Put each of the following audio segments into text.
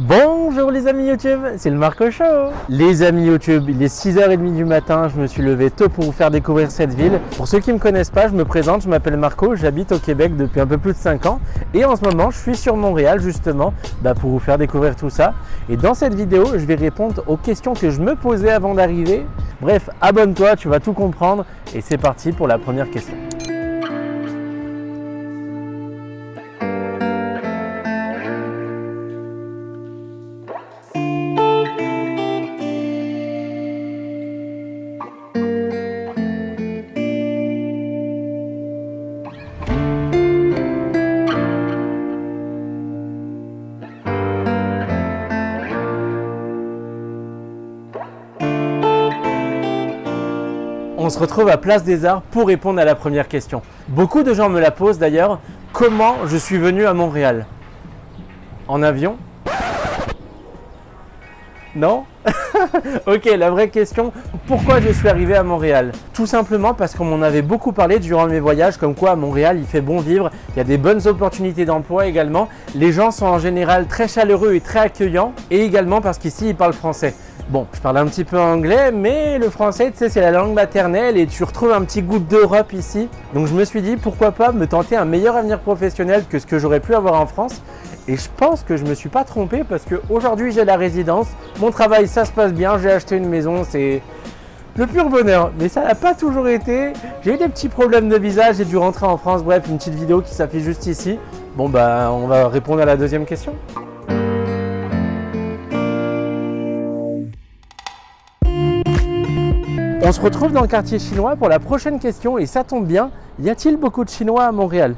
Bonjour les amis YouTube, c'est le Marco Show. Les amis YouTube, il est 6h30 du matin, je me suis levé tôt pour vous faire découvrir cette ville. Pour ceux qui ne me connaissent pas, je me présente, je m'appelle Marco, j'habite au Québec depuis un peu plus de 5 ans. Et en ce moment, je suis sur Montréal justement pour vous faire découvrir tout ça. Et dans cette vidéo, je vais répondre aux questions que je me posais avant d'arriver. Bref, abonne-toi, tu vas tout comprendre. Et c'est parti pour la première question. On se retrouve à Place des Arts pour répondre à la première question. Beaucoup de gens me la posent d'ailleurs. Comment je suis venu à Montréal? En avion? Non? Ok, la vraie question, pourquoi je suis arrivé à Montréal? Tout simplement parce qu'on m'en avait beaucoup parlé durant mes voyages, comme quoi à Montréal il fait bon vivre, il y a des bonnes opportunités d'emploi également. Les gens sont en général très chaleureux et très accueillants, et également parce qu'ici ils parlent français. Bon, je parle un petit peu anglais, mais le français, tu sais, c'est la langue maternelle et tu retrouves un petit goût d'Europe ici. Donc je me suis dit, pourquoi pas me tenter un meilleur avenir professionnel que ce que j'aurais pu avoir en France. Et je pense que je ne me suis pas trompé parce qu'aujourd'hui j'ai la résidence, mon travail ça se passe bien, j'ai acheté une maison, c'est le pur bonheur. Mais ça n'a pas toujours été, j'ai eu des petits problèmes de visa, j'ai dû rentrer en France, bref, une petite vidéo qui s'affiche juste ici. Bon on va répondre à la deuxième question. On se retrouve dans le quartier chinois pour la prochaine question et ça tombe bien, y a-t-il beaucoup de Chinois à Montréal?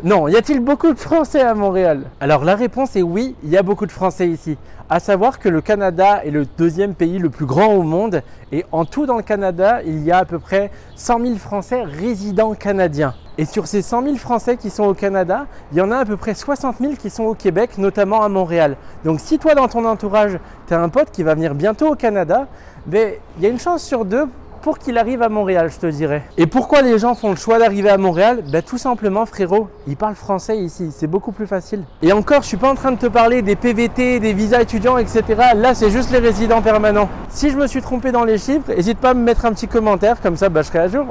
Non, y a-t-il beaucoup de Français à Montréal? Alors la réponse est oui, il y a beaucoup de Français ici. À savoir que le Canada est le deuxième pays le plus grand au monde et en tout dans le Canada, il y a à peu près 100 000 Français résidents canadiens. Et sur ces 100 000 Français qui sont au Canada, il y en a à peu près 60 000 qui sont au Québec, notamment à Montréal. Donc si toi dans ton entourage, tu as un pote qui va venir bientôt au Canada, il y a une chance sur deux pour qu'il arrive à Montréal, je te dirais. Et pourquoi les gens font le choix d'arriver à Montréal? Tout simplement frérot, ils parlent français ici, c'est beaucoup plus facile. Et encore, je suis pas en train de te parler des PVT, des visas étudiants, etc. Là, c'est juste les résidents permanents. Si je me suis trompé dans les chiffres, n'hésite pas à me mettre un petit commentaire, comme ça je serai à jour.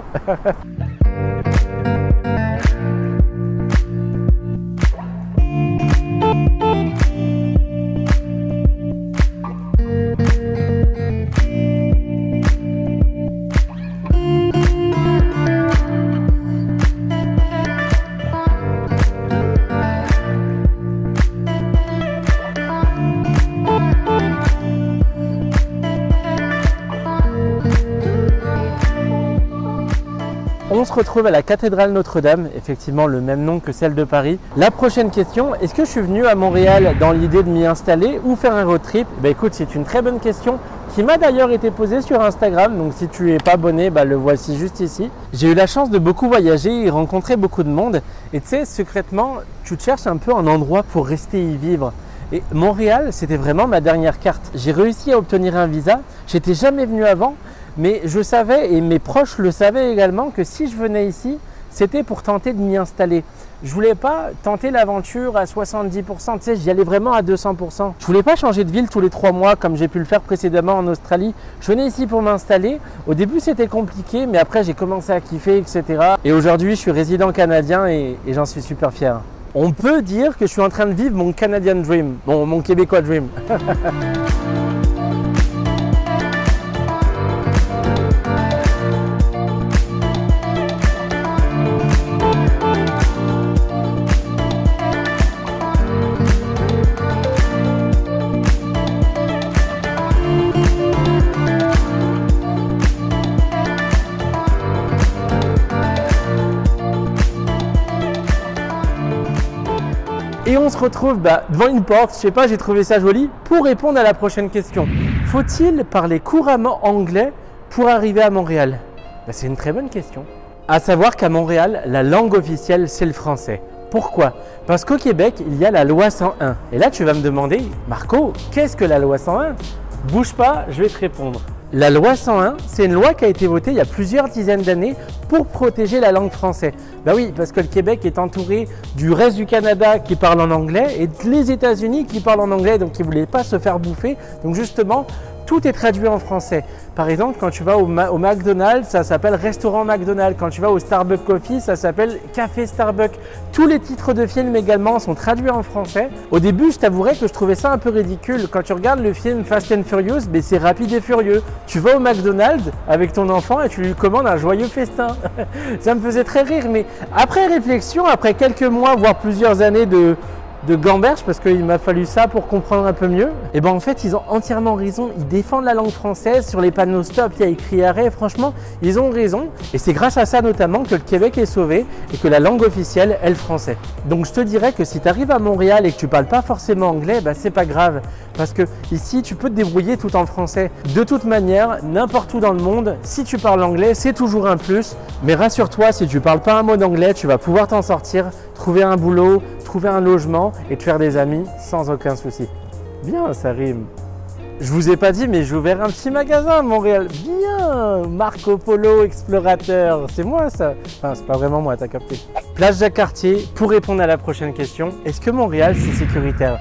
On se retrouve à la cathédrale Notre-Dame, effectivement le même nom que celle de Paris. La prochaine question, est-ce que je suis venu à Montréal dans l'idée de m'y installer ou faire un road trip? Écoute, c'est une très bonne question qui m'a d'ailleurs été posée sur Instagram, donc si tu n'es pas abonné, le voici juste ici. J'ai eu la chance de beaucoup voyager et rencontrer beaucoup de monde et tu sais, secrètement, tu te cherches un peu un endroit pour rester y vivre. Et Montréal, c'était vraiment ma dernière carte. J'ai réussi à obtenir un visa, j'étais jamais venu avant. Mais je savais, et mes proches le savaient également, que si je venais ici, c'était pour tenter de m'y installer. Je voulais pas tenter l'aventure à 70%, tu sais, j'y allais vraiment à 200%. Je voulais pas changer de ville tous les 3 mois comme j'ai pu le faire précédemment en Australie. Je venais ici pour m'installer. Au début, c'était compliqué, mais après, j'ai commencé à kiffer, etc. Et aujourd'hui, je suis résident canadien et j'en suis super fier. On peut dire que je suis en train de vivre mon Canadian Dream, mon Québécois Dream. Et on se retrouve devant une porte, je sais pas, j'ai trouvé ça joli, pour répondre à la prochaine question. Faut-il parler couramment anglais pour arriver à Montréal? C'est une très bonne question. À savoir qu'à Montréal, la langue officielle, c'est le français. Pourquoi? Parce qu'au Québec, il y a la loi 101. Et là, tu vas me demander, Marco, qu'est-ce que la loi 101? Bouge pas, je vais te répondre. La loi 101, c'est une loi qui a été votée il y a plusieurs dizaines d'années pour protéger la langue française. Bah oui, parce que le Québec est entouré du reste du Canada qui parle en anglais et les États-Unis qui parlent en anglais, donc ils ne voulaient pas se faire bouffer. Donc justement, tout est traduit en français. Par exemple, quand tu vas au McDonald's, ça s'appelle restaurant McDonald's. Quand tu vas au Starbucks Coffee, ça s'appelle café Starbucks. Tous les titres de films également sont traduits en français. Au début, je t'avouerais que je trouvais ça un peu ridicule. Quand tu regardes le film Fast and Furious, ben c'est rapide et furieux. Tu vas au McDonald's avec ton enfant et tu lui commandes un joyeux festin. Ça me faisait très rire, mais après réflexion, après quelques mois, voire plusieurs années de gamberge, parce qu'il m'a fallu ça pour comprendre un peu mieux, et ben en fait ils ont entièrement raison, ils défendent la langue française. Sur les panneaux stop, il y a écrit arrêt, franchement ils ont raison, et c'est grâce à ça notamment que le Québec est sauvé et que la langue officielle est le français. Donc je te dirais que si tu arrives à Montréal et que tu parles pas forcément anglais, ben c'est pas grave, parce que ici tu peux te débrouiller tout en français. De toute manière, n'importe où dans le monde, si tu parles anglais, c'est toujours un plus, mais rassure-toi, si tu parles pas un mot d'anglais, tu vas pouvoir t'en sortir, trouver un boulot, trouver un logement et te faire des amis sans aucun souci. Bien, ça rime. Je vous ai pas dit, mais j'ai ouvert un petit magasin à Montréal. Bien, Marco Polo Explorateur, c'est moi ça. Enfin, c'est pas vraiment moi, t'as capté. Place Jacques-Cartier, pour répondre à la prochaine question, est-ce que Montréal c'est sécuritaire?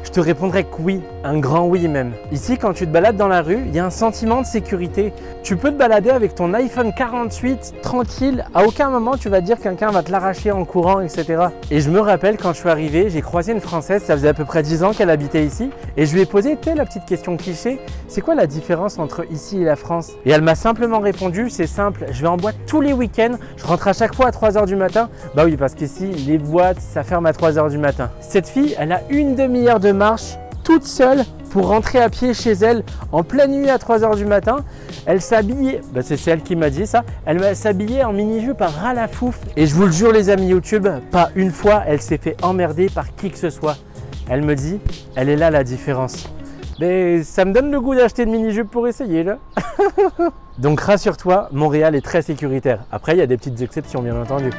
Je te répondrai que oui, un grand oui même. Ici, quand tu te balades dans la rue, il y a un sentiment de sécurité. Tu peux te balader avec ton iPhone 48 tranquille, à aucun moment tu vas dire que quelqu'un va te l'arracher en courant, etc. Et je me rappelle quand je suis arrivé, j'ai croisé une Française, ça faisait à peu près 10 ans qu'elle habitait ici, et je lui ai posé la petite question cliché, c'est quoi la différence entre ici et la France? Et elle m'a simplement répondu, c'est simple, je vais en boîte tous les week-ends, je rentre à chaque fois à 3 h du matin. Bah oui, parce qu'ici, les boîtes, ça ferme à 3 h du matin. Cette fille, elle a une demi-heure de marche toute seule pour rentrer à pied chez elle en pleine nuit à 3 h du matin. Elle s'habillait, bah c'est celle qui m'a dit ça, elle s'habillait en mini-jupe à ras la fouf. Et je vous le jure les amis YouTube, pas une fois elle s'est fait emmerder par qui que ce soit. Elle me dit, elle est là la différence. Mais ça me donne le goût d'acheter une mini-jupe pour essayer là. Donc rassure-toi, Montréal est très sécuritaire. Après il y a des petites exceptions bien entendu.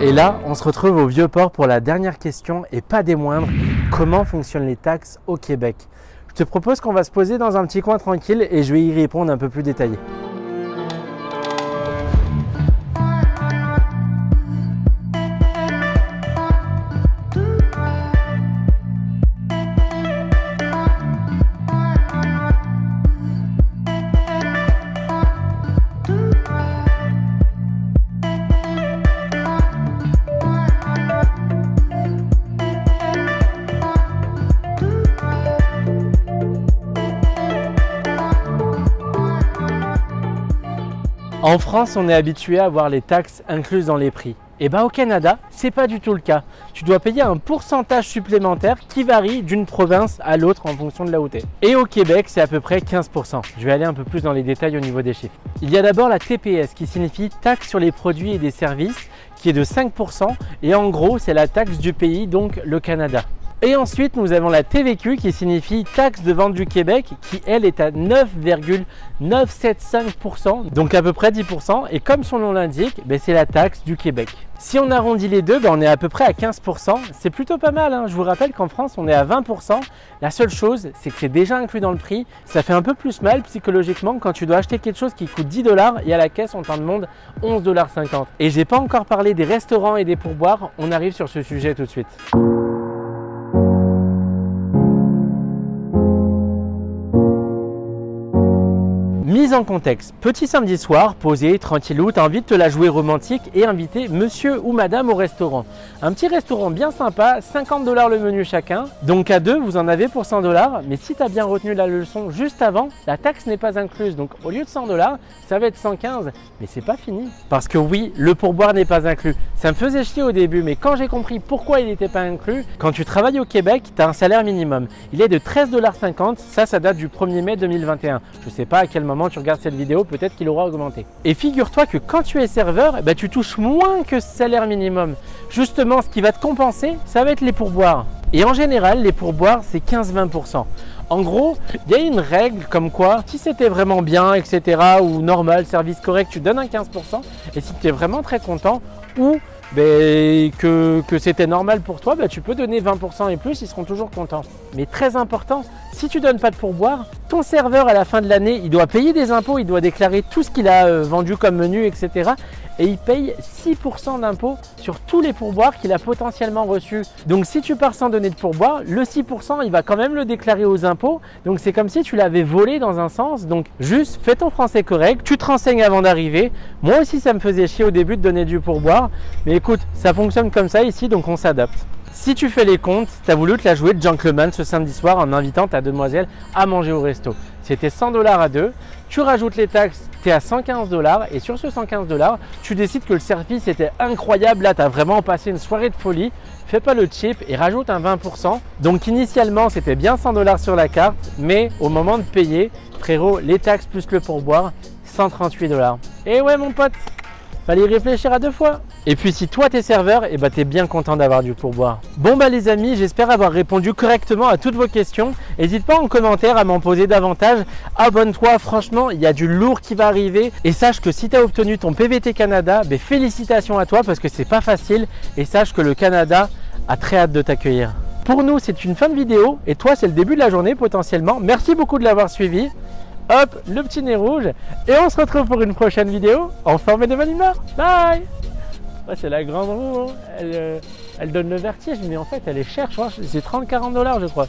Et là, on se retrouve au Vieux-Port pour la dernière question et pas des moindres. Comment fonctionnent les taxes au Québec? Je te propose qu'on va se poser dans un petit coin tranquille et je vais y répondre un peu plus détaillé. En France, on est habitué à avoir les taxes incluses dans les prix. Et bien au Canada, c'est pas du tout le cas. Tu dois payer un pourcentage supplémentaire qui varie d'une province à l'autre en fonction de là où tu es. Et au Québec, c'est à peu près 15%. Je vais aller un peu plus dans les détails au niveau des chiffres. Il y a d'abord la TPS qui signifie taxe sur les produits et des services qui est de 5% et en gros, c'est la taxe du pays, donc le Canada. Et ensuite, nous avons la TVQ qui signifie taxe de vente du Québec qui, elle, est à 9,975%, donc à peu près 10%. Et comme son nom l'indique, c'est la taxe du Québec. Si on arrondit les deux, on est à peu près à 15%. C'est plutôt pas mal, hein. Je vous rappelle qu'en France, on est à 20%. La seule chose, c'est que c'est déjà inclus dans le prix. Ça fait un peu plus mal psychologiquement quand tu dois acheter quelque chose qui coûte 10 $ et à la caisse, on t'en demande 11,50 $. Et j'ai pas encore parlé des restaurants et des pourboires. On arrive sur ce sujet tout de suite. Mise en contexte. Petit samedi soir, posé, tranquillou, t'as envie de te la jouer romantique et inviter monsieur ou madame au restaurant. Un petit restaurant bien sympa, 50 $ le menu chacun. Donc à deux, vous en avez pour 100 $. Mais si tu as bien retenu la leçon juste avant, la taxe n'est pas incluse. Donc au lieu de 100 $, ça va être 115. Mais c'est pas fini. Parce que oui, le pourboire n'est pas inclus. Ça me faisait chier au début, mais quand j'ai compris pourquoi il n'était pas inclus, quand tu travailles au Québec, tu as un salaire minimum. Il est de 13,50 $. Ça date du 1er mai 2021. Je sais pas à quel moment tu regardes cette vidéo, peut-être qu'il aura augmenté. Et figure-toi que quand tu es serveur, tu touches moins que ce salaire minimum. Justement, ce qui va te compenser, ça va être les pourboires. Et en général, les pourboires, c'est 15-20 %. En gros, il y a une règle comme quoi, si c'était vraiment bien, etc., ou normal, service correct, tu donnes un 15 %. Et si tu es vraiment très content, ou que c'était normal pour toi, tu peux donner 20 % et plus, ils seront toujours contents. Mais très important, si tu ne donnes pas de pourboire, ton serveur à la fin de l'année, il doit payer des impôts, il doit déclarer tout ce qu'il a vendu comme menu, etc. Et il paye 6 % d'impôts sur tous les pourboires qu'il a potentiellement reçus. Donc si tu pars sans donner de pourboire, le 6 % il va quand même le déclarer aux impôts. Donc c'est comme si tu l'avais volé dans un sens. Donc juste fais ton français correct, tu te renseignes avant d'arriver. Moi aussi ça me faisait chier au début de donner du pourboire. Mais écoute, ça fonctionne comme ça ici, donc on s'adapte. Si tu fais les comptes, tu as voulu te la jouer de gentleman ce samedi soir en invitant ta demoiselle à manger au resto. C'était 100 $ à deux, tu rajoutes les taxes, tu es à 115 $ et sur ce 115 $, tu décides que le service était incroyable, là tu as vraiment passé une soirée de folie, fais pas le cheap et rajoute un 20 %. Donc initialement c'était bien 100 $ sur la carte, mais au moment de payer, frérot, les taxes plus le pourboire, 138 $. Et ouais mon pote, fallait y réfléchir à deux fois. Et puis si toi t'es serveur, t'es bien content d'avoir du pourboire. Bon les amis, j'espère avoir répondu correctement à toutes vos questions. N'hésite pas en commentaire à m'en poser davantage. Abonne-toi, franchement, il y a du lourd qui va arriver. Et sache que si tu as obtenu ton PVT Canada, félicitations à toi parce que c'est pas facile. Et sache que le Canada a très hâte de t'accueillir. Pour nous, c'est une fin de vidéo et toi, c'est le début de la journée potentiellement. Merci beaucoup de l'avoir suivi. Hop, le petit nez rouge. Et on se retrouve pour une prochaine vidéo en forme et de bonne humeur. Bye! C'est la grande roue, hein. Elle donne le vertige, mais en fait elle est chère, je crois. C'est 30-40 $ je crois.